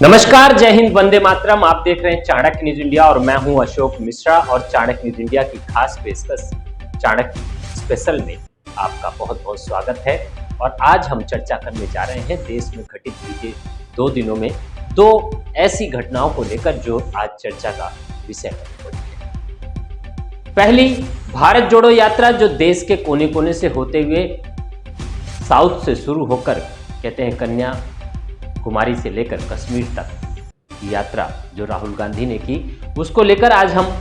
नमस्कार, जय हिंद, वंदे मातरम। आप देख रहे हैं चाणक्य न्यूज इंडिया और मैं हूं अशोक मिश्रा और चाणक्य न्यूज इंडिया की खास पेशकश चाणक्य स्पेशल में आपका बहुत बहुत स्वागत है। और आज हम चर्चा करने जा रहे हैं देश में घटित बीते 2 दिनों में 2 ऐसी घटनाओं को लेकर जो आज चर्चा का विषय बनी पड़ी है। पहली, भारत जोड़ो यात्रा जो देश के कोने कोने से होते हुए साउथ से शुरू होकर कहते हैं कन्याकुमारी से लेकर कश्मीर तक की यात्रा जो राहुल गांधी ने की, उसको लेकर आज हम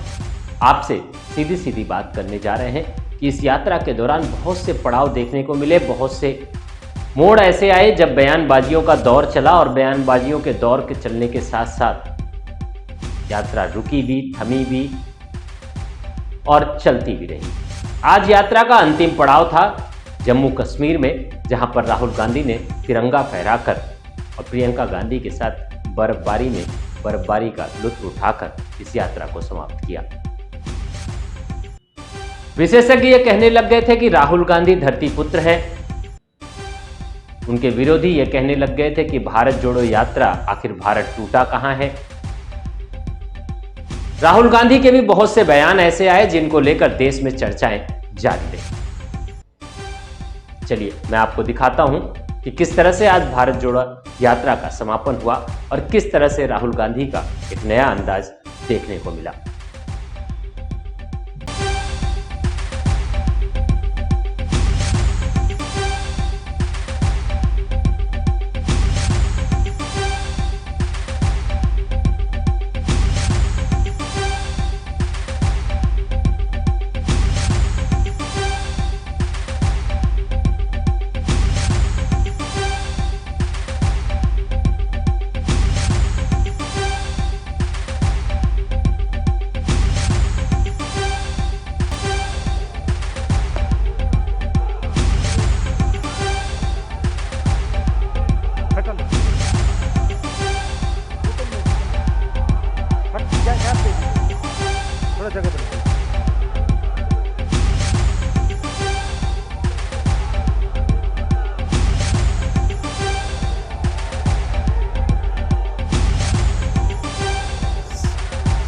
आपसे सीधी सीधी बात करने जा रहे हैं कि इस यात्रा के दौरान बहुत से पड़ाव देखने को मिले, बहुत से मोड़ ऐसे आए जब बयानबाजियों का दौर चला और बयानबाजियों के दौर के चलने के साथ साथ यात्रा रुकी भी, थमी भी और चलती भी रही। आज यात्रा का अंतिम पड़ाव था जम्मू कश्मीर में, जहां पर राहुल गांधी ने तिरंगा फहराकर और प्रियंका गांधी के साथ बर्फबारी का लुत्फ उठाकर इस यात्रा को समाप्त किया। विशेषज्ञ ये कहने लग गए थे कि राहुल गांधी धरती पुत्र हैं। उनके विरोधी ये कहने लग गए थे कि भारत जोड़ो यात्रा, आखिर भारत टूटा कहां है। राहुल गांधी के भी बहुत से बयान ऐसे आए जिनको लेकर देश में चर्चाएं जारी रही। चलिए मैं आपको दिखाता हूं कि किस तरह से आज भारत जोड़ो यात्रा का समापन हुआ और किस तरह से राहुल गांधी का एक नया अंदाज देखने को मिला।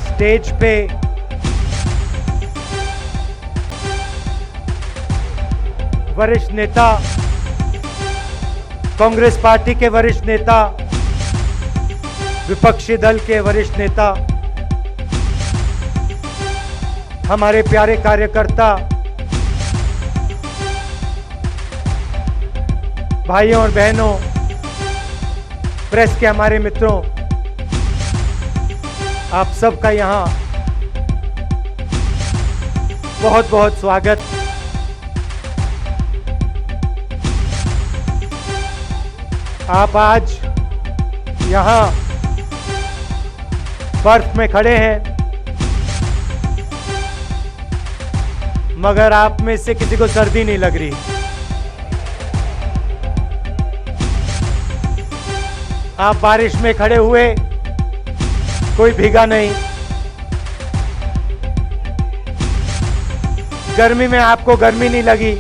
स्टेज पे वरिष्ठ नेता, कांग्रेस पार्टी के वरिष्ठ नेता, विपक्षी दल के वरिष्ठ नेता, हमारे प्यारे कार्यकर्ता, भाइयों और बहनों, प्रेस के हमारे मित्रों, आप सबका यहाँ बहुत बहुत स्वागत। आप आज यहाँ बर्फ में खड़े हैं, मगर आप में से किसी को सर्दी नहीं लग रही। आप बारिश में खड़े हुए, कोई भीगा नहीं। गर्मी में आपको गर्मी नहीं लगी,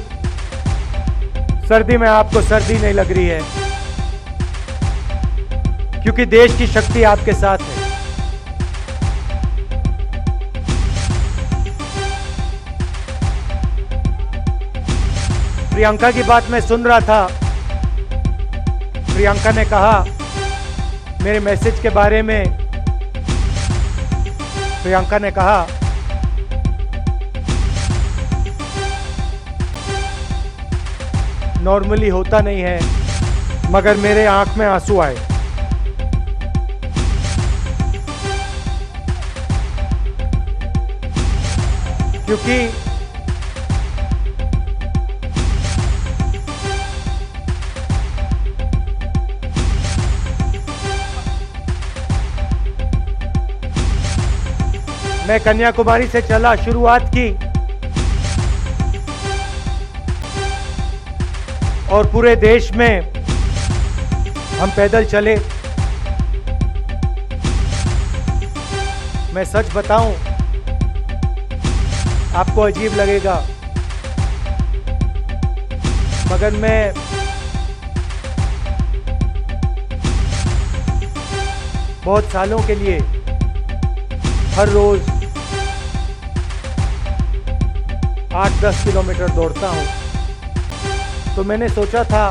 सर्दी में आपको सर्दी नहीं लग रही है, क्योंकि देश की शक्ति आपके साथ है। प्रियंका की बात मैं सुन रहा था। प्रियंका ने कहा मेरे मैसेज के बारे में, प्रियंका ने कहा नॉर्मली होता नहीं है, मगर मेरे आंख में आंसू आए। क्योंकि मैं कन्याकुमारी से चला, शुरुआत की और पूरे देश में हम पैदल चले। मैं सच बताऊं, आपको अजीब लगेगा, मगर मैं बहुत सालों के लिए हर रोज 8-10 किलोमीटर दौड़ता हूँ, तो मैंने सोचा था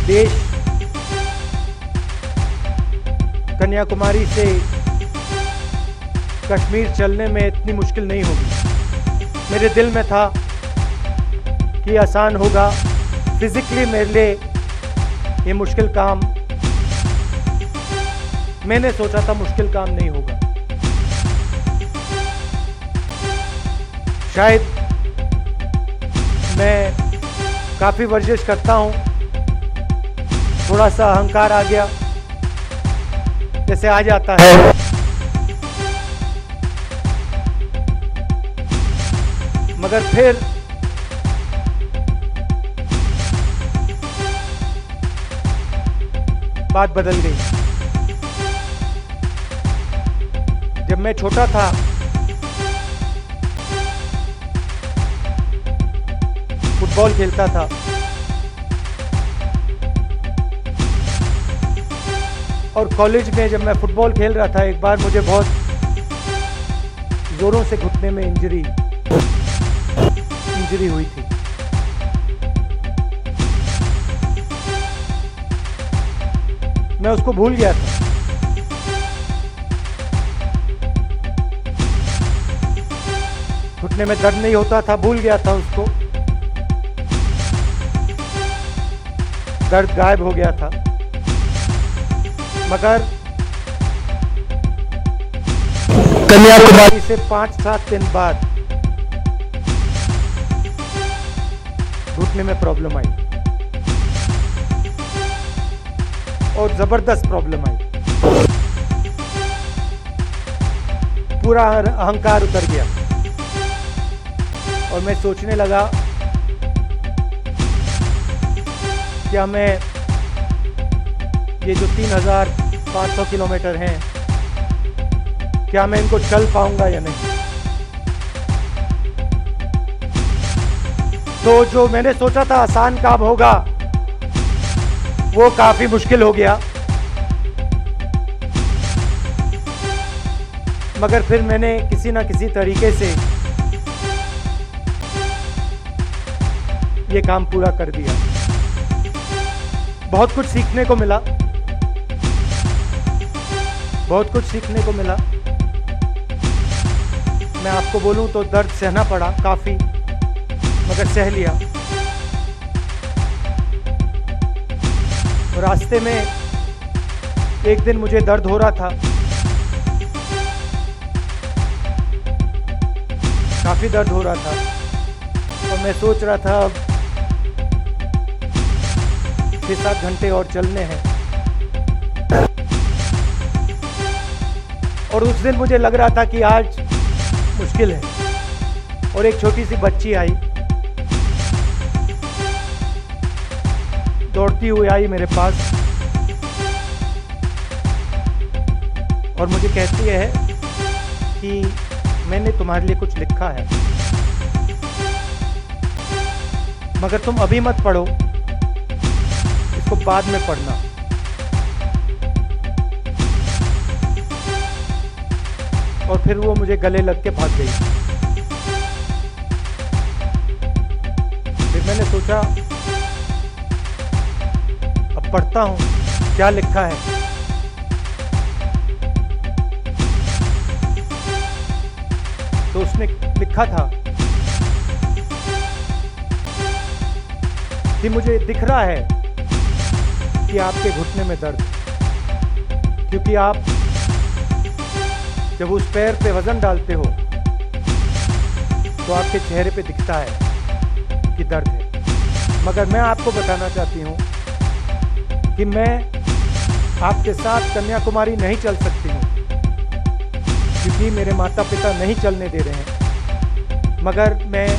देश कन्याकुमारी से कश्मीर चलने में इतनी मुश्किल नहीं होगी। मेरे दिल में था कि आसान होगा, फिजिकली मेरे लिए ये मुश्किल काम, मैंने सोचा था मुश्किल काम नहीं होगा। शायद मैं काफ़ी वर्जिश करता हूँ, थोड़ा सा अहंकार आ गया, जैसे आ जाता है। मगर फिर बात बदल गई। जब मैं छोटा था फुटबॉल खेलता था, और कॉलेज में जब मैं फुटबॉल खेल रहा था, एक बार मुझे बहुत जोरों से घुटने में इंजरी हुई थी। मैं उसको भूल गया था। घुटने में दर्द नहीं होता था, भूल गया था उसको, दर्द गायब हो गया था। मगर कन्याकुमारी से 5-7 दिन बाद घुटने में प्रॉब्लम आई, और जबरदस्त प्रॉब्लम आई। पूरा अहंकार उतर गया, और मैं सोचने लगा क्या मैं ये जो 3500 किलोमीटर हैं, क्या मैं इनको चल पाऊंगा या नहीं। तो जो मैंने सोचा था आसान काम होगा, वो काफी मुश्किल हो गया। मगर फिर मैंने किसी ना किसी तरीके से ये काम पूरा कर दिया। बहुत कुछ सीखने को मिला, बहुत कुछ सीखने को मिला। मैं आपको बोलूं तो दर्द सहना पड़ा काफी, मगर सह लिया। रास्ते में एक दिन मुझे दर्द हो रहा था, काफी दर्द हो रहा था, और मैं सोच रहा था अब 6-7 घंटे और चलने हैं। और उस दिन मुझे लग रहा था कि आज मुश्किल है, और एक छोटी सी बच्ची आई, दौड़ती हुई आई मेरे पास, और मुझे कहती है कि मैंने तुम्हारे लिए कुछ लिखा है, मगर तुम अभी मत पढ़ो, इसको बाद में पढ़ना। और फिर वो मुझे गले लग के भाग गई। फिर मैंने सोचा अब पढ़ता हूं क्या लिखा है। तो उसने लिखा था कि मुझे दिख रहा है कि आपके घुटने में दर्द, क्योंकि आप जब उस पैर पे वजन डालते हो तो आपके चेहरे पे दिखता है कि दर्द है। मगर मैं आपको बताना चाहती हूँ कि मैं आपके साथ कन्याकुमारी नहीं चल सकती हूँ, क्योंकि मेरे माता पिता नहीं चलने दे रहे हैं। मगर मैं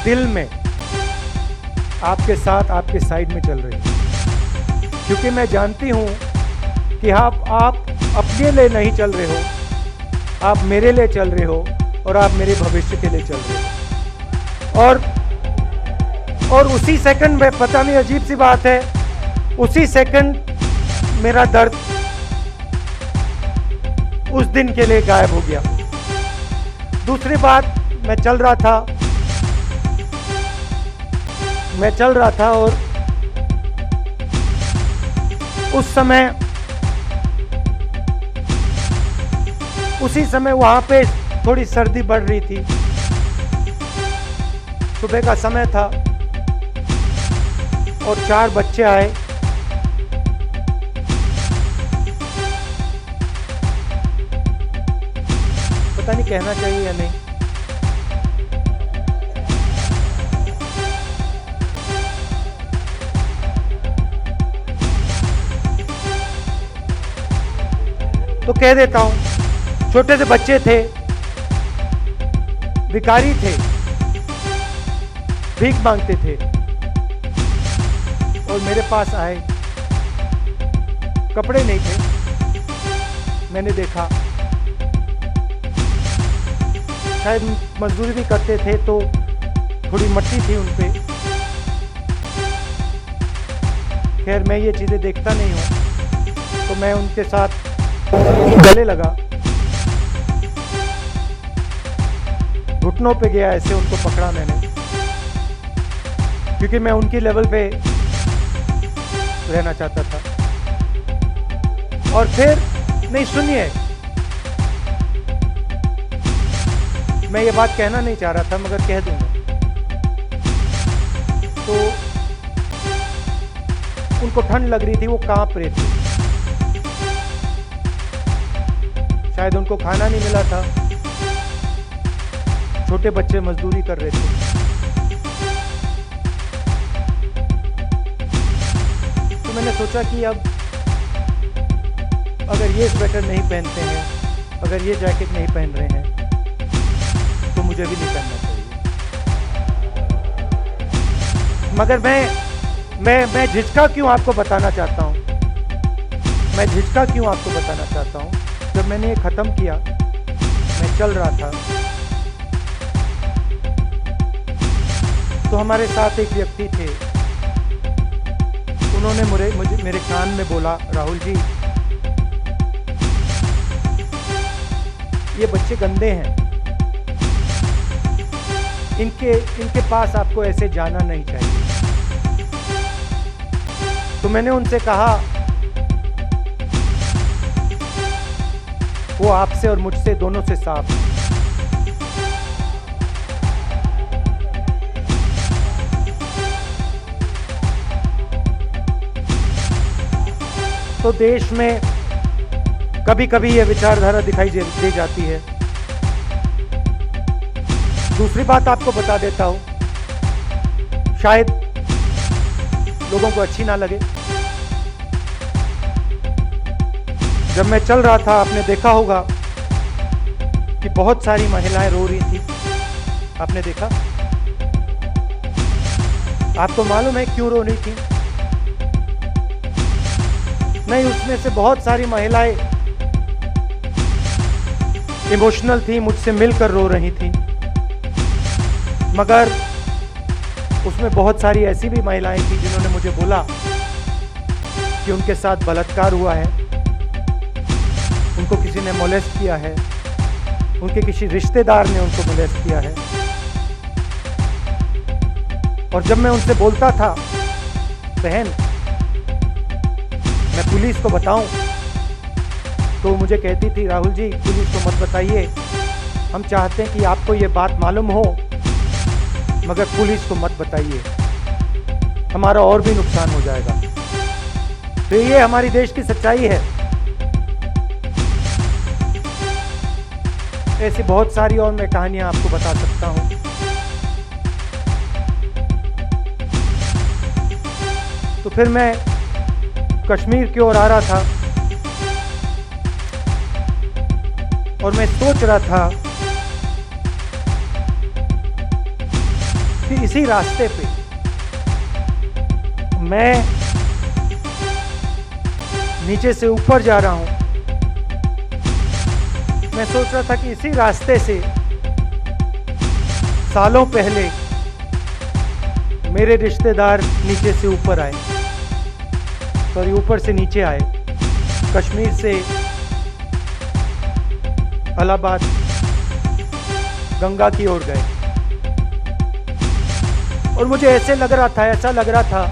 दिल में आपके साथ, आपके साइड में चल रही हूँ, क्योंकि मैं जानती हूँ कि आप अपने लिए नहीं चल रहे हो, आप मेरे लिए चल रहे हो, और आप मेरे भविष्य के लिए चल रहे हो। और और उसी सेकंड में, पता नहीं अजीब सी बात है, उसी सेकंड मेरा दर्द उस दिन के लिए गायब हो गया। दूसरी बात, मैं चल रहा था और उसी समय वहां पे थोड़ी सर्दी बढ़ रही थी। सुबह का समय था और 4 बच्चे आए। पता नहीं कहना चाहिए या नहीं। तो कह देता हूं, छोटे से बच्चे थे, भिखारी थे, भीख मांगते थे और मेरे पास आए। कपड़े नहीं थे, मैंने देखा। शायद मजदूरी भी करते थे तो थोड़ी मट्टी थी उन पे। खैर, मैं ये चीजें देखता नहीं हूं, तो मैं उनके साथ गले लगा, घुटनों पे गया, ऐसे उनको पकड़ा मैंने, क्योंकि मैं उनकी लेवल पे रहना चाहता था। और फिर, नहीं सुनिए, मैं ये बात कहना नहीं चाह रहा था मगर कह दूंगा। तो उनको ठंड लग रही थी, वो कांप रहे थे। शायद उनको खाना नहीं मिला था, छोटे बच्चे मजदूरी कर रहे थे। तो मैंने सोचा कि अब अगर ये स्वेटर नहीं पहनते हैं, अगर ये जैकेट नहीं पहन रहे हैं, तो मुझे भी नहीं पहनना चाहिए। मगर मैं झिझका क्यों आपको बताना चाहता हूं। मैं झिझका क्यों आपको बताना चाहता हूं। जब मैंने ये खत्म किया, मैं चल रहा था, तो हमारे साथ एक व्यक्ति थे। उन्होंने मेरे कान में बोला, राहुल जी, ये बच्चे गंदे हैं, इनके पास आपको ऐसे जाना नहीं चाहिए। तो मैंने उनसे कहा, वो आपसे और मुझसे दोनों से साफ है। तो देश में कभी कभी ये विचारधारा दिखाई दे जाती है। दूसरी बात आपको बता देता हूं, शायद लोगों को अच्छी ना लगे। जब मैं चल रहा था, आपने देखा होगा कि बहुत सारी महिलाएं रो रही थी। आपने देखा? आपको मालूम है क्यों रो रही थी? नहीं, उसमें से बहुत सारी महिलाएं इमोशनल थी, मुझसे मिलकर रो रही थी। मगर उसमें बहुत सारी ऐसी भी महिलाएं थी जिन्होंने मुझे बोला कि उनके साथ बलात्कार हुआ है, उनको किसी ने मोलेस्ट किया है, उनके किसी रिश्तेदार ने उनको मोलेस्ट किया है। और जब मैं उनसे बोलता था, बहन मैं पुलिस को बताऊं, तो मुझे कहती थी, राहुल जी पुलिस को मत बताइए, हम चाहते हैं कि आपको ये बात मालूम हो, मगर पुलिस को मत बताइए, हमारा और भी नुकसान हो जाएगा। तो ये हमारी देश की सच्चाई है। ऐसी बहुत सारी और मैं कहानियां आपको बता सकता हूं। तो फिर मैं कश्मीर की ओर आ रहा था और मैं सोच रहा था कि इसी रास्ते पे मैं नीचे से ऊपर जा रहा हूं। मैं सोच रहा था कि इसी रास्ते से सालों पहले मेरे रिश्तेदार नीचे से ऊपर आए, सॉरी ऊपर से नीचे आए, कश्मीर से इलाहाबाद गंगा की ओर गए। और मुझे ऐसा लग रहा था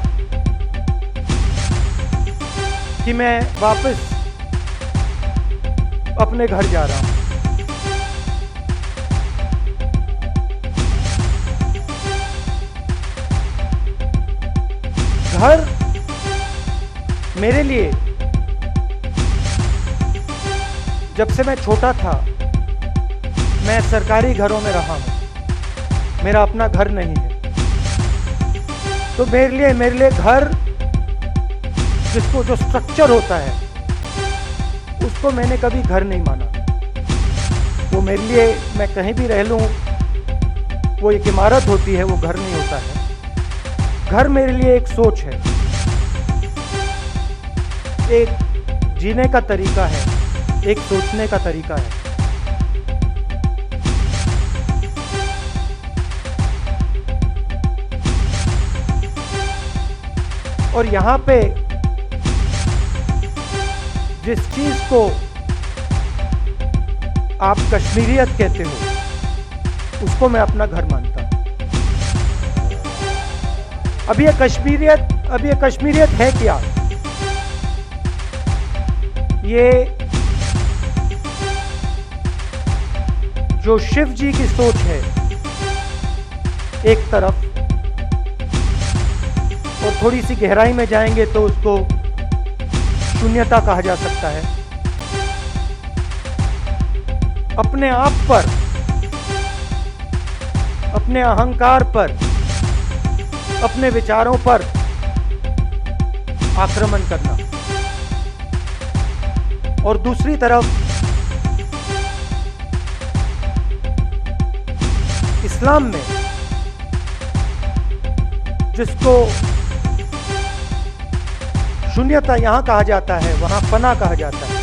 कि मैं वापस अपने घर जा रहा हूं। घर मेरे लिए जब से मैं छोटा था, मैं सरकारी घरों में रहा हूं, मेरा अपना घर नहीं है। तो मेरे लिए घर, जिसको जो स्ट्रक्चर होता है, उसको मैंने कभी घर नहीं माना। वो मेरे लिए, मैं कहीं भी रह लूं, वो एक इमारत होती है, वो घर नहीं होता है। घर मेरे लिए एक सोच है, एक जीने का तरीका है, एक सोचने का तरीका है। और यहां पे जिस चीज को आप कश्मीरियत कहते हो, उसको मैं अपना घर मानता हूं। अब ये कश्मीरियत है क्या? ये जो शिव जी की सोच है एक तरफ, और थोड़ी सी गहराई में जाएंगे तो उसको शून्यता कहा जा सकता है। अपने आप पर, अपने अहंकार पर, अपने विचारों पर आक्रमण करना। और दूसरी तरफ इस्लाम में, जिसको शून्यता यहां कहा जाता है, वहां फना कहा जाता है।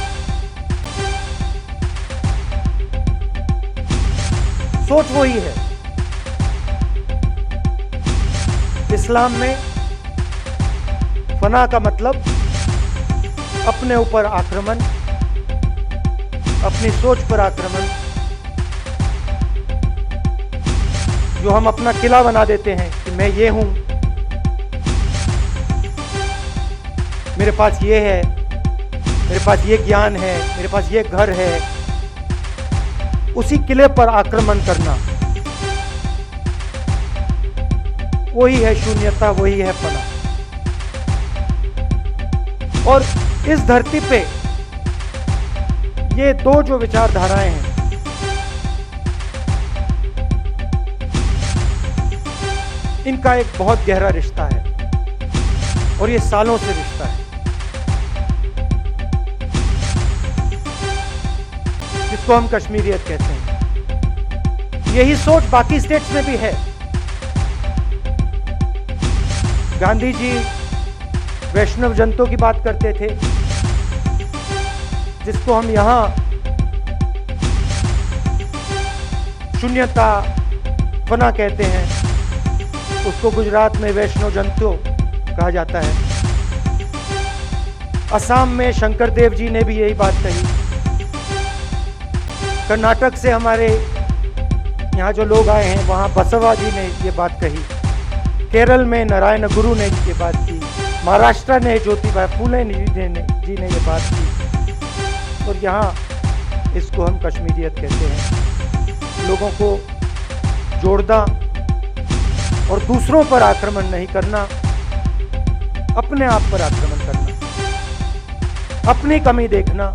सोच वही है। इस्लाम में फना का मतलब अपने ऊपर आक्रमण, अपनी सोच पर आक्रमण, जो हम अपना किला बना देते हैं कि मैं ये हूं, मेरे पास ये है, मेरे पास ये ज्ञान है, मेरे पास ये घर है। उसी किले पर आक्रमण करना, वही है शून्यता, वही है फना। और इस धरती पे ये दो जो विचारधाराएं हैं, इनका एक बहुत गहरा रिश्ता है, और ये सालों से रिश्ता है, जिसको हम कश्मीरियत कहते हैं। यही सोच बाकी स्टेट्स में भी है। गांधी जी वैष्णव जनतों की बात करते थे, जिसको हम यहां शून्यता, फना कहते हैं, उसको गुजरात में वैष्णव जनतों कहा जाता है। असम में शंकर देव जी ने भी यही बात कही। कर्नाटक से हमारे यहाँ जो लोग आए हैं, वहाँ बसवा जी ने ये बात कही। केरल में नारायण गुरु ने ये बात की। महाराष्ट्र ने ज्योतिबा फुले जी ने ये बात की। और यहाँ इसको हम कश्मीरियत कहते हैं। लोगों को जोड़ना और दूसरों पर आक्रमण नहीं करना, अपने आप पर आक्रमण करना, अपनी कमी देखना।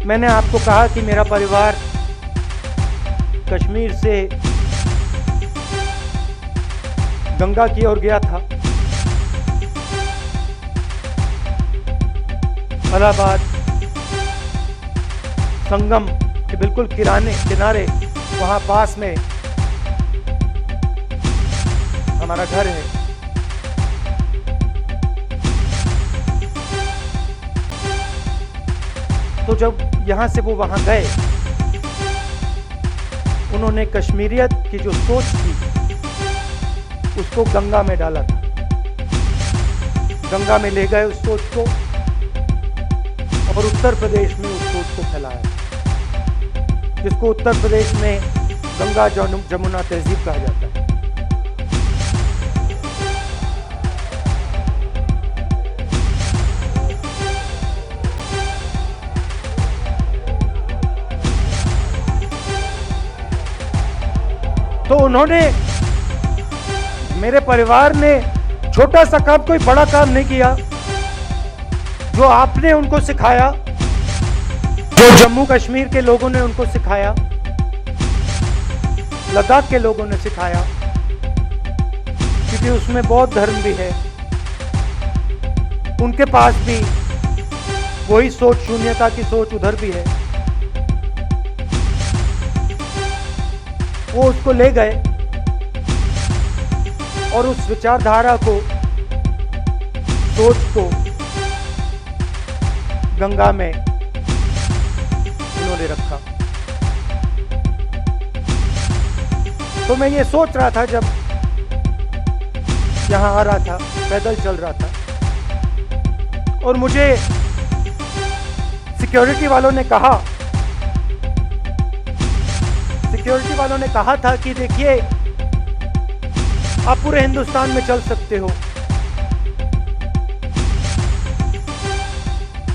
मैंने आपको कहा कि मेरा परिवार कश्मीर से गंगा की ओर गया था। इलाहाबाद संगम के बिल्कुल किनारे वहां पास में हमारा घर है। तो जब यहां से वो वहां गए उन्होंने कश्मीरियत की जो सोच थी उसको गंगा में डाला था, गंगा में ले गए उस सोच को और उत्तर प्रदेश में उस सोच को फैलाया, जिसको उत्तर प्रदेश में गंगा जमुना तहजीब कहा जाता है। तो उन्होंने, मेरे परिवार ने छोटा सा काम, कोई बड़ा काम नहीं किया। जो आपने उनको सिखाया, जो जम्मू कश्मीर के लोगों ने उनको सिखाया, लद्दाख के लोगों ने सिखाया, क्योंकि उसमें बौद्ध धर्म भी है, उनके पास भी वही सोच, शून्यता की सोच उधर भी है। वो उसको ले गए और उस विचारधारा को, सोच को गंगा में उन्होंने रखा। तो मैं ये सोच रहा था जब यहां आ रहा था, पैदल चल रहा था, और मुझे सिक्योरिटी वालों ने कहा था कि देखिए, आप पूरे हिंदुस्तान में चल सकते हो,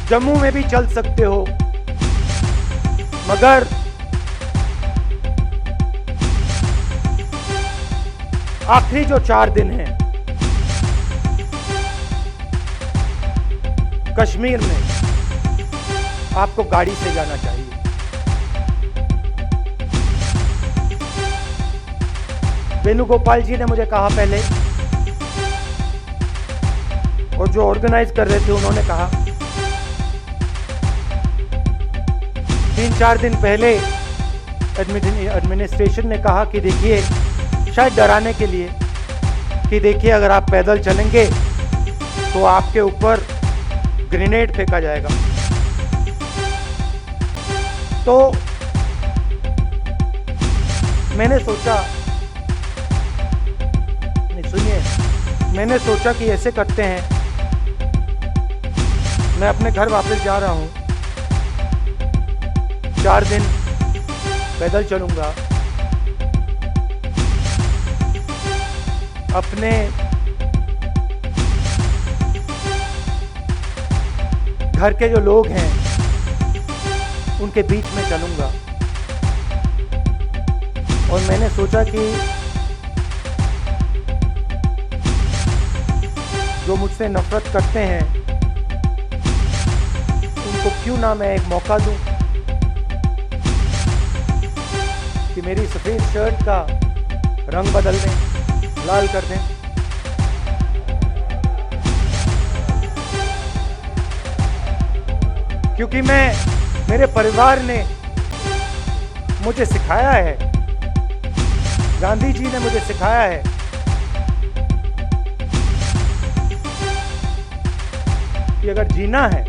जम्मू में भी चल सकते हो, मगर आखिरी जो 4 दिन हैं कश्मीर में आपको गाड़ी से जाना चाहिए। वेणुगोपाल जी ने मुझे कहा पहले, और जो ऑर्गेनाइज कर रहे थे उन्होंने कहा, 3-4 दिन पहले एडमिनिस्ट्रेशन ने कहा कि देखिए, शायद डराने के लिए, कि देखिए अगर आप पैदल चलेंगे तो आपके ऊपर ग्रेनेड फेंका जाएगा। तो मैंने सोचा, सुनिए, मैंने सोचा कि ऐसे करते हैं, मैं अपने घर वापस जा रहा हूं, 4 दिन पैदल चलूंगा, अपने घर के जो लोग हैं उनके बीच में चलूंगा। और मैंने सोचा कि जो मुझसे नफरत करते हैं उनको क्यों ना मैं एक मौका दूं कि मेरी सफेद शर्ट का रंग बदल दें, लाल कर दें। क्योंकि मेरे परिवार ने मुझे सिखाया है, गांधी जी ने मुझे सिखाया है कि अगर जीना है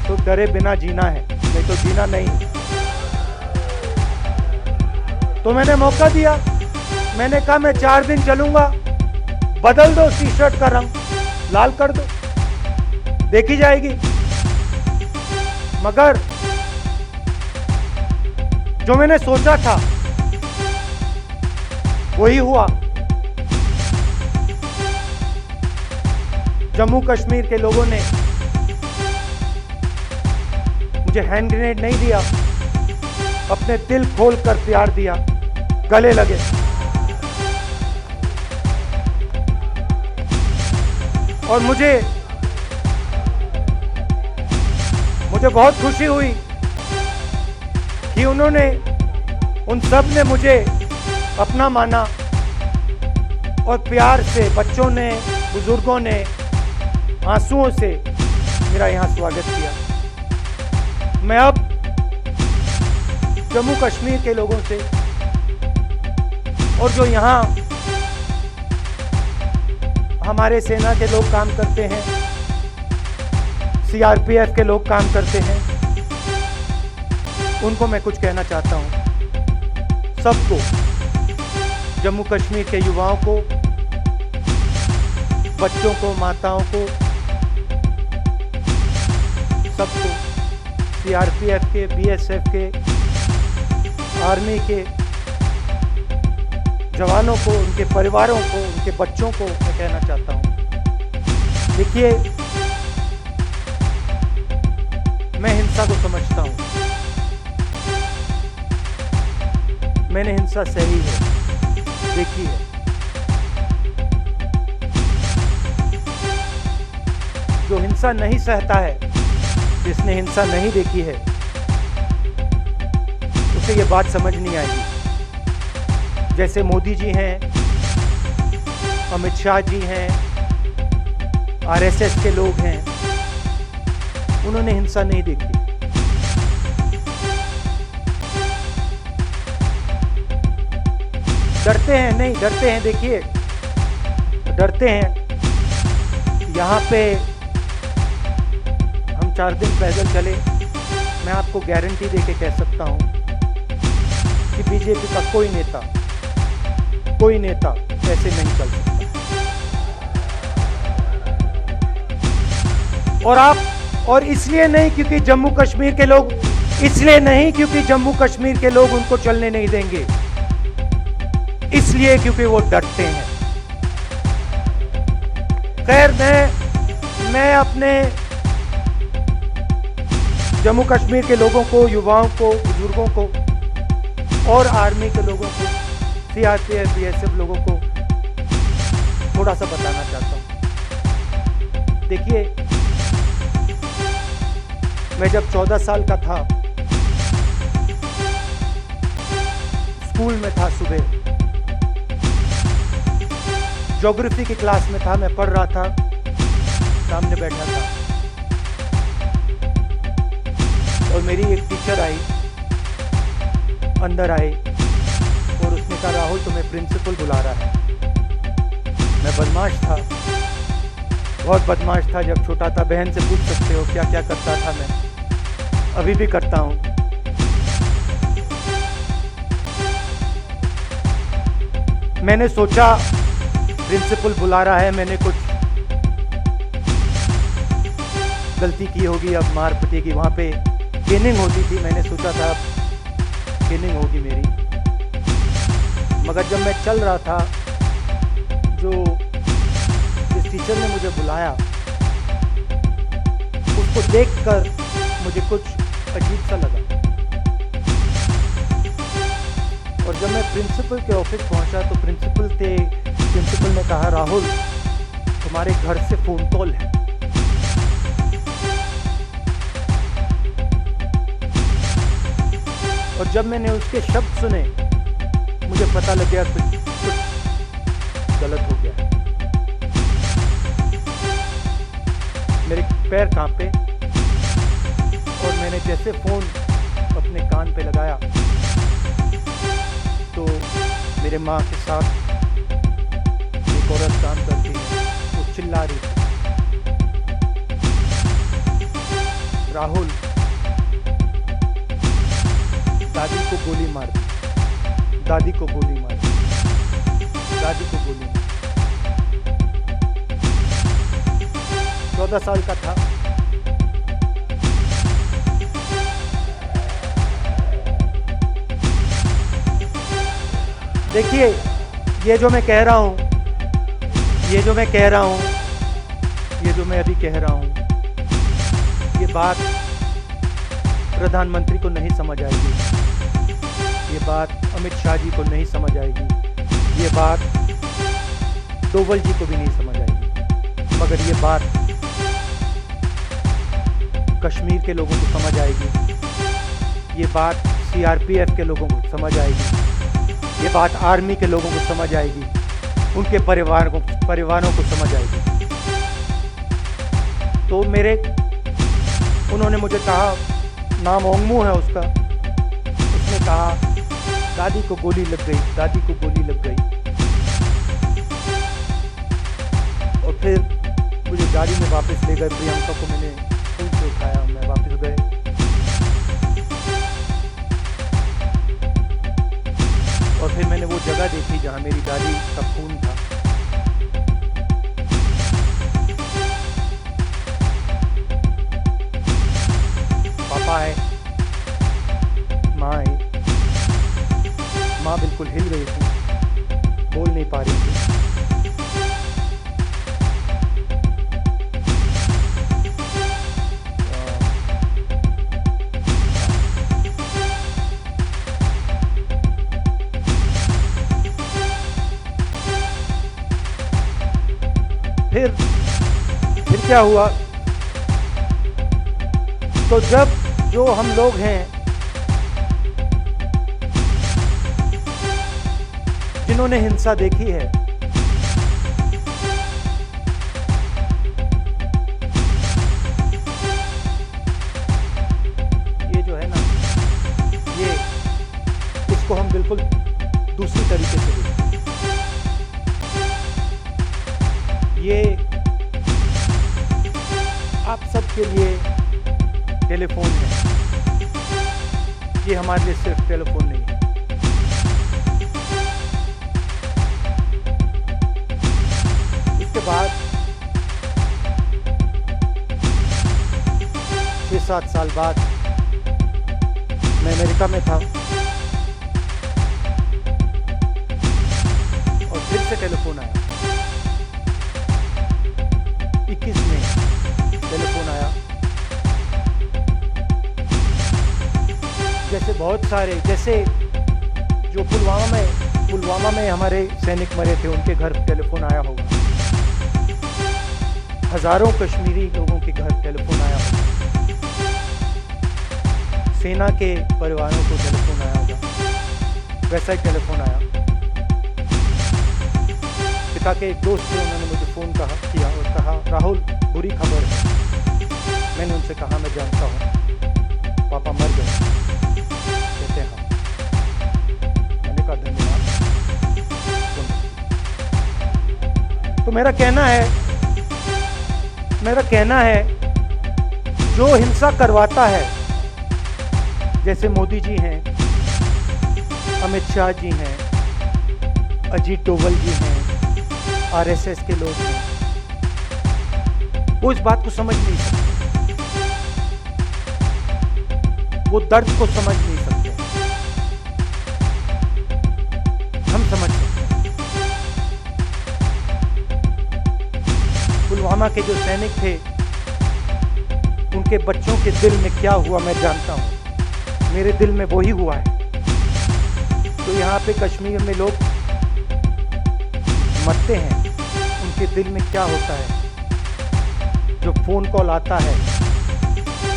तो डरे बिना जीना है, नहीं तो जीना नहीं। तो मैंने मौका दिया, मैंने कहा मैं 4 दिन चलूंगा, बदल दो टी शर्ट का रंग, लाल कर दो, देखी जाएगी। मगर जो मैंने सोचा था वही हुआ। जम्मू कश्मीर के लोगों ने मुझे हैंड ग्रेनेड नहीं दिया, अपने दिल खोल कर प्यार दिया, गले लगे। और मुझे बहुत खुशी हुई कि उन सब ने मुझे अपना माना और प्यार से, बच्चों ने, बुजुर्गों ने आंसुओं से मेरा यहाँ स्वागत किया। मैं अब जम्मू कश्मीर के लोगों से, और जो यहाँ हमारे सेना के लोग काम करते हैं, सीआरपीएफ के लोग काम करते हैं, उनको मैं कुछ कहना चाहता हूँ। सबको, जम्मू कश्मीर के युवाओं को, बच्चों को, माताओं को, सबको, सीआरपीएफ के, बीएसएफ के, आर्मी के जवानों को, उनके परिवारों को, उनके बच्चों को मैं कहना चाहता हूँ, देखिए, मैं हिंसा को समझता हूँ। मैंने हिंसा सही है, देखी है। जो हिंसा नहीं सहता है, जिसने हिंसा नहीं देखी है, उसे ये बात समझ नहीं आएगी। जैसे मोदी जी हैं, अमित शाह जी हैं, आरएसएस के लोग हैं, उन्होंने हिंसा नहीं देखी। डरते हैं, नहीं डरते हैं, देखिए डरते हैं। यहाँ पे हम 4 दिन पैदल चले, मैं आपको गारंटी देके कह सकता हूँ कि बीजेपी का कोई नेता ऐसे नहीं चल सकता। और इसलिए नहीं क्योंकि जम्मू कश्मीर के लोग, इसलिए नहीं क्योंकि जम्मू कश्मीर के लोग उनको चलने नहीं देंगे, इसलिए क्योंकि वो डरते हैं। खैर, मैं अपने जम्मू कश्मीर के लोगों को, युवाओं को, बुजुर्गों को और आर्मी के लोगों को, सीआरपीएफ, बीएसएफ लोगों को थोड़ा सा बताना चाहता हूँ। देखिए, मैं जब 14 साल का था, स्कूल में था, सुबह ज्योग्राफी की क्लास में था, मैं पढ़ रहा था, सामने बैठा था और मेरी एक टीचर आई, अंदर आई और उसने कहा, राहुल तुम्हें प्रिंसिपल बुला रहा है। मैं बदमाश था, बहुत बदमाश था। जब छोटा था, बहन से पूछ सकते हो क्या क्या करता था मैं, अभी भी करता हूँ। मैंने सोचा प्रिंसिपल बुला रहा है, मैंने कुछ गलती की होगी, अब मार पिटेगी। वहाँ पे ट्रेनिंग होती थी, मैंने सोचा था ट्रेनिंग होगी मेरी। मगर जब मैं चल रहा था, जिस टीचर ने मुझे बुलाया, उसको देखकर मुझे कुछ अजीब सा लगा। और जब मैं प्रिंसिपल के ऑफिस पहुंचा तो प्रिंसिपल ने कहा, राहुल तुम्हारे घर से फोन कॉल है। और जब मैंने उसके शब्द सुने, मुझे पता लग गया कुछ गलत हो गया। मेरे पैर कांपे और मैंने जैसे फोन अपने कान पे लगाया तो मेरे माँ के साथ एक औरत काम करती है, वो चिल्ला रही थी, राहुल दादी को गोली मार दी, दादी को गोली मार दी, दादी को गोली मार दी। 14 साल का था। देखिए, ये जो मैं कह रहा हूँ, ये जो मैं अभी कह रहा हूँ, ये बात प्रधानमंत्री को नहीं समझ आएगी, ये बात अमित शाह जी को नहीं समझ आएगी, ये बात डोवल जी को भी नहीं समझ आएगी, मगर ये बात कश्मीर के लोगों को समझ आएगी, ये बात सीआरपीएफ के लोगों को समझ आएगी, ये बात आर्मी के लोगों को समझ आएगी, उनके परिवारों को समझ आएगी। तो उन्होंने मुझे कहा, नाम ओंगमू है उसका, उसने कहा दादी को गोली लग गई, दादी को गोली लग गई। और फिर मुझे गाड़ी में वापस ले गए, प्रियंका को मैंने स्कूल से उठाया, मैं वापस गए। और फिर मैंने वो जगह देखी जहाँ मेरी दादी का खून था। पापा आए, माँ आई। माँ बिल्कुल हिल गई थी, बोल नहीं पा रही थी। फिर क्या हुआ? तो जब जो हम लोग हैं जिन्होंने हिंसा देखी है, ये जो है ना, ये इसको हम बिल्कुल दूसरी तरीके से देखते हैं। ये आप सबके लिए टेलीफोन है, ये हमारे लिए सिर्फ टेलीफोन नहीं है। इसके बाद 6-7 साल बाद मैं अमेरिका में था और फिर से टेलीफोन आया। 21 में टेलीफोन आया। जैसे बहुत सारे, जैसे जो पुलवामा में हमारे सैनिक मरे थे, उनके घर टेलीफोन आया होगा। हजारों कश्मीरी लोगों के घर टेलीफोन आया होगा। सेना के परिवारों को टेलीफोन आया होगा। वैसा ही टेलीफोन आया। पिता के एक दोस्त थे, उन्होंने मुझे फ़ोन किया और कहा, राहुल बुरी खबर है। मैंने उनसे कहा, मैं जानता हूँ पापा मर गए। कहते हाँ। मैंने कहा धन्यवाद। तो मेरा कहना है जो हिंसा करवाता है, जैसे मोदी जी हैं, अमित शाह जी हैं, अजीत डोभाल जी हैं, आरएसएस के लोग हैं, वो इस बात को समझ नहीं सकते, वो दर्द को समझ नहीं सकते। हम समझ सकते हैं। पुलवामा के जो सैनिक थे, उनके बच्चों के दिल में क्या हुआ मैं जानता हूं। मेरे दिल में वही हुआ है। तो यहाँ पे कश्मीर में लोग मरते हैं, उनके दिल में क्या होता है, जो फोन कॉल आता है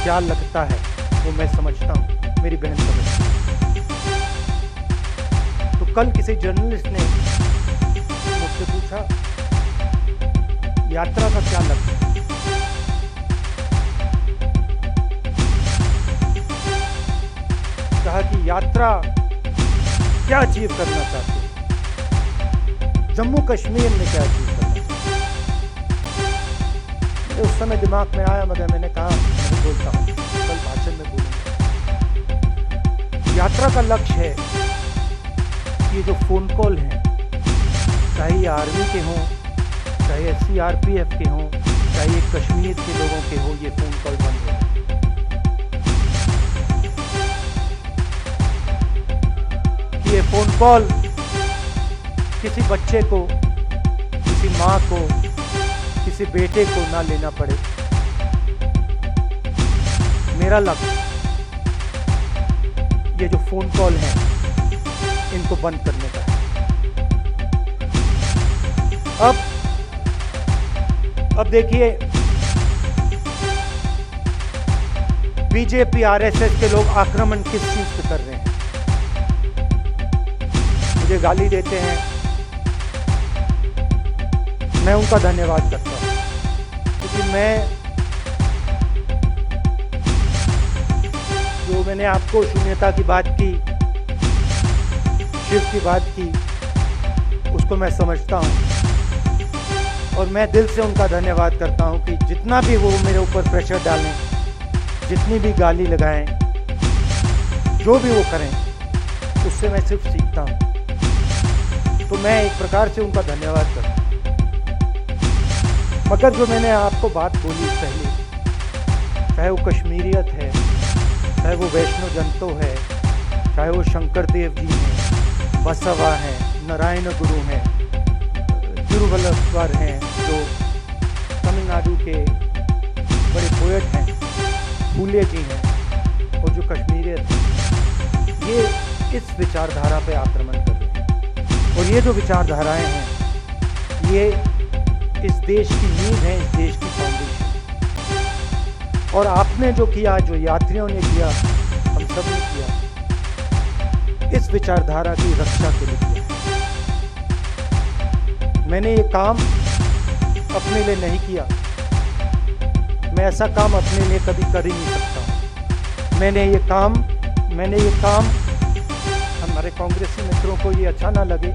क्या लगता है, वो मैं समझता हूँ, मेरी बहन समझती है। तो कल किसी जर्नलिस्ट ने मुझसे पूछा, यात्रा का क्या लक्ष्य है? कहा कि यात्रा क्या अचीव करना चाहते हैं, जम्मू कश्मीर में क्या अचीव करना चाहते हैं। उस समय दिमाग में आया, मगर मैंने कहा नहीं बोलता हूँ, कल भाषण में बोलूँगा। यात्रा का लक्ष्य है कि ये जो फ़ोन कॉल हैं, चाहे ये आर्मी के हों, चाहे CRPF के हों, चाहे ये कश्मीर के लोगों के हो, ये फ़ोन कॉल बंद हो। ये फ़ोन कॉल किसी बच्चे को, किसी माँ को, किसी बेटे को ना लेना पड़े। मेरा लक्ष्य ये जो फ़ोन कॉल हैं, इनको बंद करने का है। अब देखिए, बीजेपी RSS के लोग आक्रमण किस चीज पे कर रहे हैं। मुझे गाली देते हैं, मैं उनका धन्यवाद करता हूं, क्योंकि मैंने आपको शून्यता की बात की, शिव की बात की, उसको मैं समझता हूं और मैं दिल से उनका धन्यवाद करता हूं कि जितना भी वो मेरे ऊपर प्रेशर डालें, जितनी भी गाली लगाएं, जो भी वो करें, उससे मैं सिर्फ सीखता हूं। तो मैं एक प्रकार से उनका धन्यवाद करता हूँ। मगर जो मैंने आपको बात बोली पहले, चाहे वो कश्मीरियत है, चाहे वो वैष्णो जंतो है, चाहे वो शंकर देव जी हैं, बसवा हैं, नारायण गुरु हैं, तिरुवल्लुवर हैं, जो तमिलनाडु के बड़े पोएट हैं, फूले जी हैं, और जो कश्मीरियत है, ये इस विचारधारा पे आक्रमण कर रहे हैं। और ये जो विचारधाराएं हैं, ये इस देश की नींव है, इस देश की फाउंडेशन। और आपने जो किया, जो यात्रियों ने किया, हम सब ने किया, इस विचारधारा की रक्षा के लिए किया। मैंने ये काम अपने लिए नहीं किया, मैं ऐसा काम अपने लिए कभी कर ही नहीं सकता। मैंने ये काम हमारे कांग्रेसी मित्रों को ये अच्छा ना लगे,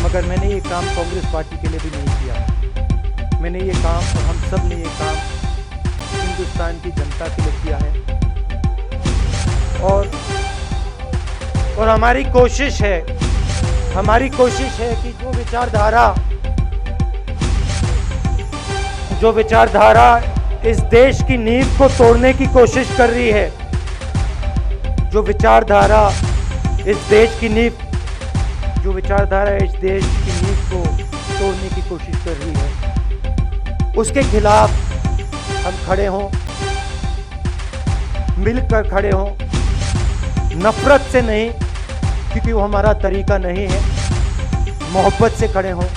मगर मैंने ये काम कांग्रेस पार्टी के लिए भी नहीं किया। मैंने ये काम, और हम सब ने ये काम हिंदुस्तान की जनता के लिए किया है। और हमारी कोशिश है कि जो विचारधारा इस देश की नींव को तोड़ने की कोशिश कर रही है, जो विचारधारा इस देश की नींव को तोड़ने की कोशिश कर रही है, उसके खिलाफ हम खड़े हों, मिलकर खड़े हों, नफरत से नहीं, क्योंकि वो हमारा तरीका नहीं है, मोहब्बत से खड़े हों।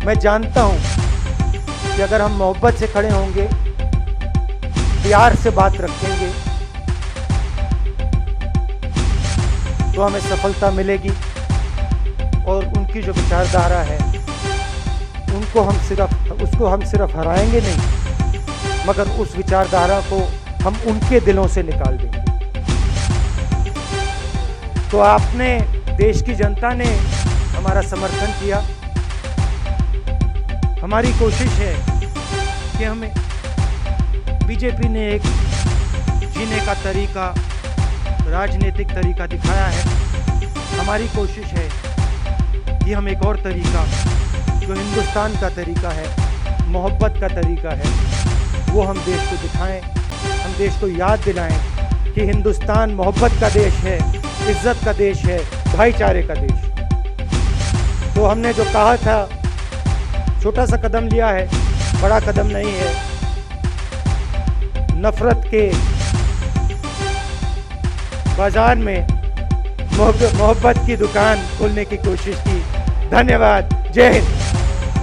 मैं जानता हूं कि अगर हम मोहब्बत से खड़े होंगे, प्यार से बात रखेंगे, तो हमें सफलता मिलेगी। और उनकी जो विचारधारा है, उसको हम सिर्फ हराएंगे नहीं, मगर उस विचारधारा को हम उनके दिलों से निकाल देंगे। तो आपने, देश की जनता ने हमारा समर्थन किया। हमारी कोशिश है कि हमें, बीजेपी ने एक जीने का तरीका, राजनीतिक तरीका दिखाया है। हमारी कोशिश है कि हम एक और तरीका, जो हिंदुस्तान का तरीका है, मोहब्बत का तरीका है, वो हम देश को दिखाएं, हम देश को याद दिलाएं कि हिंदुस्तान मोहब्बत का देश है, इज्जत का देश है, भाईचारे का देश। तो हमने जो कहा था, छोटा सा कदम लिया है, बड़ा कदम नहीं है। नफरत के बाजार में मोहब्बत की दुकान खोलने की कोशिश की। धन्यवाद। जय हिंद।